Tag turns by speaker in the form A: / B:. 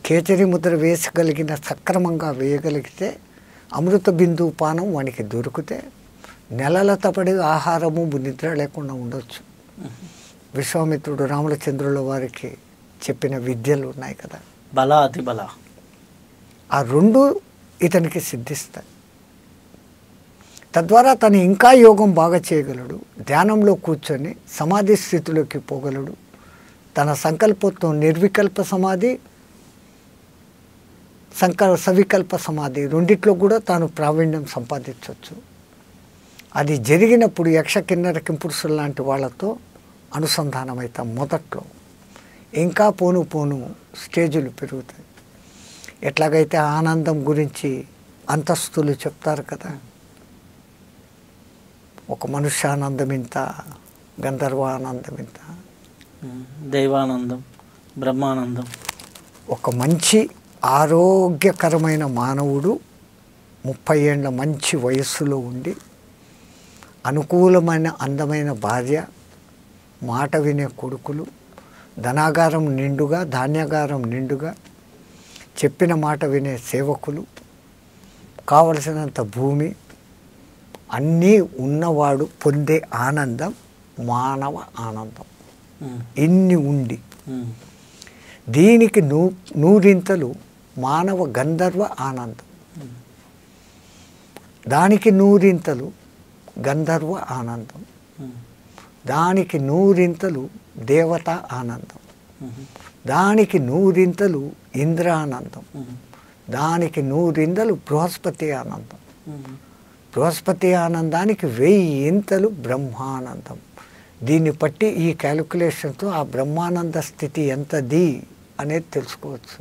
A: కేచరి ముద్ర వేసగలిగిన సక్రమంగా వేయగలిగితే అమృత బిందువు పానం వానికి దొరికితే నెలల తపడి ఆహారము నిద్ర లేకుండా ఉండొచ్చు. విశ్వామిత్రుడు రామచంద్రుల వారికి చెప్పిన విద్యలు ఉన్నాయి కదా,
B: బల అతి బల,
A: ఆ రెండు ఇతనికి సిద్ధిస్తాయి. తద్వారా తను ఇంకా యోగం బాగా చేయగలడు, ధ్యానంలో కూర్చొని సమాధి స్థితిలోకి పోగలడు. తన సంకల్పంతో నిర్వికల్ప సమాధి, సవికల్ప సమాధి రెండిట్లో కూడా తాను ప్రావీణ్యం సంపాదించవచ్చు. అది జరిగినప్పుడు యక్ష కిన్నర కింపురుషులు లాంటి వాళ్ళతో అనుసంధానమవుతాం. మొదట్లో ఇంకా పోను పోను స్టేజులు పెరుగుతాయి. ఎట్లాగైతే ఆనందం గురించి అంతస్తులు చెప్తారు కదా, ఒక మనుష్యానందం ఇంత, గంధర్వానందం ఇంత,
B: దైవానందం, బ్రహ్మానందం. ఒక
A: మంచి ఆరోగ్యకరమైన మానవుడు 30 ఏళ్ళ మంచి వయస్సులో ఉండి అనుకూలమైన అందమైన భార్య, మాట వినే కొడుకులు, ధనాగారం నిండుగా ధాన్యాగారం నిండుగా, చెప్పిన మాట వినే సేవకులు, కావలసినంత భూమి అన్నీ ఉన్నవాడు పొందే ఆనందం మానవ ఆనందం. ఇన్ని ఉండి దీనికి నూరింతలు మానవ గంధర్వ ఆనందం, దానికి నూరింతలు గంధర్వ ఆనందం, దానికి నూరింతలు దేవత ఆనందం, దానికి నూరింతలు ఇంద్రానందం, దానికి నూరింతలు బృహస్పతి ఆనందం, బృహస్పతి ఆనందానికి 1000 ఇంతలు బ్రహ్మానందం. దీన్ని బట్టి ఈ క్యాలిక్యులేషన్తో ఆ బ్రహ్మానంద స్థితి ఎంతది అనేది తెలుసుకోవచ్చు.